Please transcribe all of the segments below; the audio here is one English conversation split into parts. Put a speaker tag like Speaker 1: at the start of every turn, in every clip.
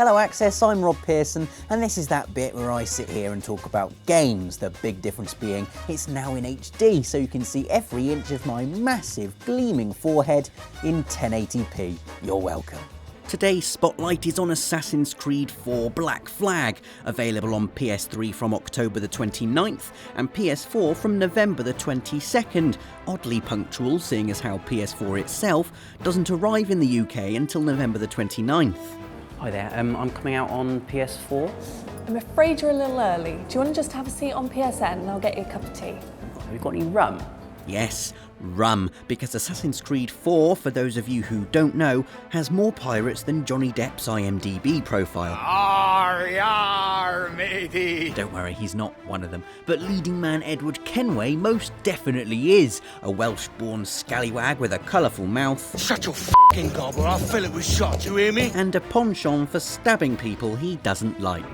Speaker 1: Hello Access, I'm Rob Pearson, and this is that bit where I sit here and talk about games, the big difference being it's now in HD, so you can see every inch of my massive gleaming forehead in 1080p. You're welcome. Today's spotlight is on Assassin's Creed 4 Black Flag, available on PS3 from October the 29th and PS4 from November the 22nd, oddly punctual seeing as how PS4 itself doesn't arrive in the UK until November the 29th. Hi there, I'm coming out on PS4.
Speaker 2: I'm afraid you're a little early. Do you want to just have a seat on PSN and I'll get you a cup of tea?
Speaker 1: Have you got any rum? Yes, rum, because Assassin's Creed 4, for those of you who don't know, has more pirates than Johnny Depp's IMDb profile.
Speaker 3: Arr, yar, matey!
Speaker 1: Don't worry, he's not one of them. But leading man Edward Kenway most definitely is. A Welsh-born scallywag with a colourful mouth.
Speaker 3: Shut your f***ing gob or I'll fill it with shot, you hear me?
Speaker 1: And a penchant for stabbing people he doesn't like.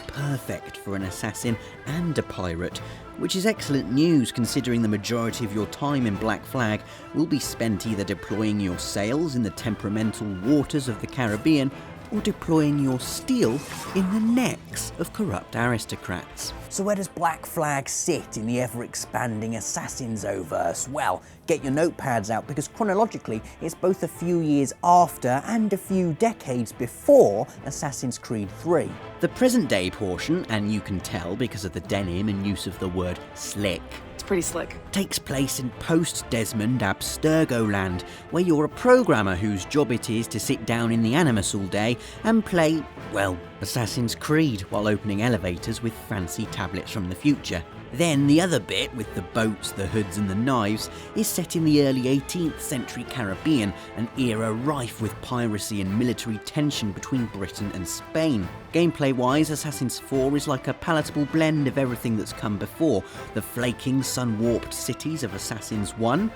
Speaker 1: Perfect for an assassin and a pirate, which is excellent news considering the majority of your time in Black Flag will be spent either deploying your sails in the temperamental waters of the Caribbean or deploying your steel in the necks of corrupt aristocrats. So where does Black Flag sit in the ever-expanding Assassin's-verse? Well, get your notepads out because chronologically it's both a few years after and a few decades before Assassin's Creed 3. The present-day portion, and you can tell because of the denim and use of the word slick,
Speaker 2: Pretty slick.
Speaker 1: takes place in post-Desmond Abstergo land, where you're a programmer whose job it is to sit down in the Animus all day and play, well, Assassin's Creed while opening elevators with fancy tablets from the future. Then the other bit, with the boats, the hoods and the knives, is set in the early 18th century Caribbean, an era rife with piracy and military tension between Britain and Spain. Gameplay-wise, Assassin's 4 is like a palatable blend of everything that's come before: the flaking, sun-warped cities of Assassin's 1,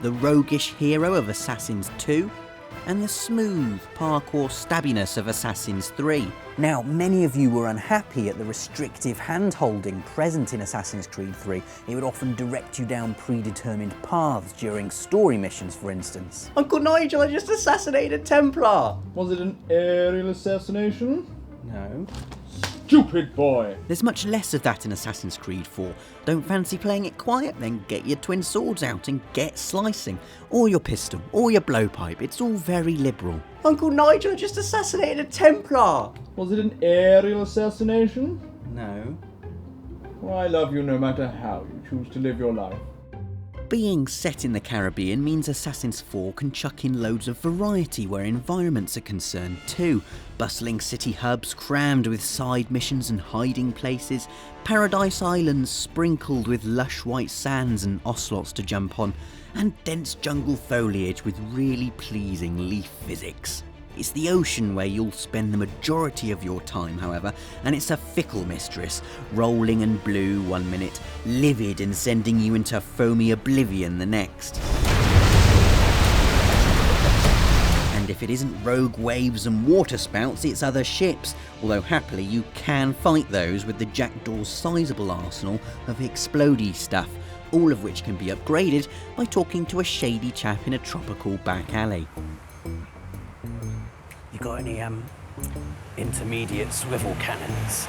Speaker 1: the roguish hero of Assassin's 2, and the smooth parkour stabbiness of Assassin's 3. Now, many of you were unhappy at the restrictive hand-holding present in Assassin's Creed 3. It would often direct you down predetermined paths during story missions, for instance. Uncle Nigel, I just assassinated a Templar!
Speaker 4: Was it an aerial assassination?
Speaker 1: No.
Speaker 4: Stupid boy!
Speaker 1: There's much less of that in Assassin's Creed 4. Don't fancy playing it quiet? Then get your twin swords out and get slicing. Or your pistol, or your blowpipe. It's all very liberal. Uncle Nigel just assassinated a Templar!
Speaker 4: Was it an aerial assassination?
Speaker 1: No.
Speaker 4: Well, I love you no matter how you choose to live your life.
Speaker 1: Being set in the Caribbean means Assassin's 4 can chuck in loads of variety where environments are concerned too. Bustling city hubs crammed with side missions and hiding places, paradise islands sprinkled with lush white sands and ocelots to jump on, and dense jungle foliage with really pleasing leaf physics. It's the ocean where you'll spend the majority of your time, however, and it's a fickle mistress, rolling and blue one minute, livid and sending you into foamy oblivion the next. And if it isn't rogue waves and water spouts, it's other ships, although happily you can fight those with the Jackdaw's sizable arsenal of explodey stuff, all of which can be upgraded by talking to a shady chap in a tropical back alley. You got any, intermediate swivel cannons?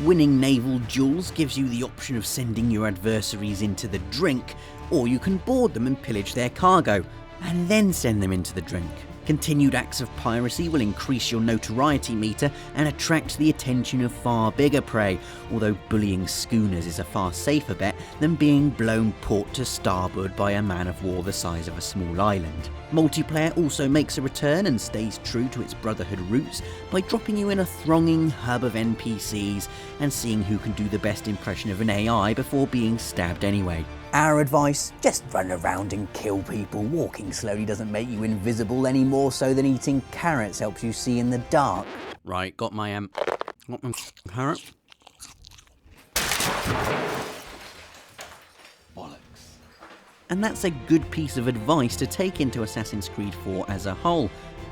Speaker 1: Winning naval duels gives you the option of sending your adversaries into the drink, or you can board them and pillage their cargo, and then send them into the drink. Continued acts of piracy will increase your notoriety meter and attract the attention of far bigger prey, although bullying schooners is a far safer bet than being blown port to starboard by a man-of-war the size of a small island. Multiplayer also makes a return and stays true to its Brotherhood roots by dropping you in a thronging hub of NPCs and seeing who can do the best impression of an AI before being stabbed anyway. Our advice, just run around and kill people. Walking slowly doesn't make you invisible any more so than eating carrots helps you see in the dark. Right, got my carrot. Bollocks. And that's a good piece of advice to take into Assassin's Creed 4 as a whole.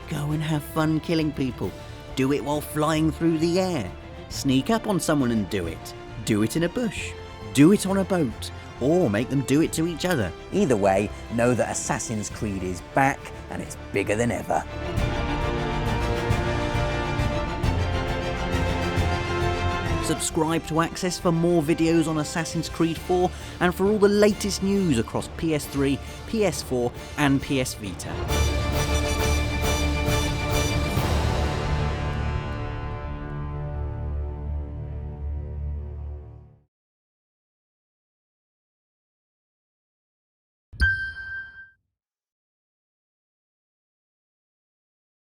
Speaker 1: Go and have fun killing people. Do it while flying through the air. Sneak up on someone and do it. Do it in a bush. Do it on a boat. Or make them do it to each other. Either way, know that Assassin's Creed is back and it's bigger than ever. Subscribe to Access for more videos on Assassin's Creed 4 and for all the latest news across PS3, PS4 and PS Vita.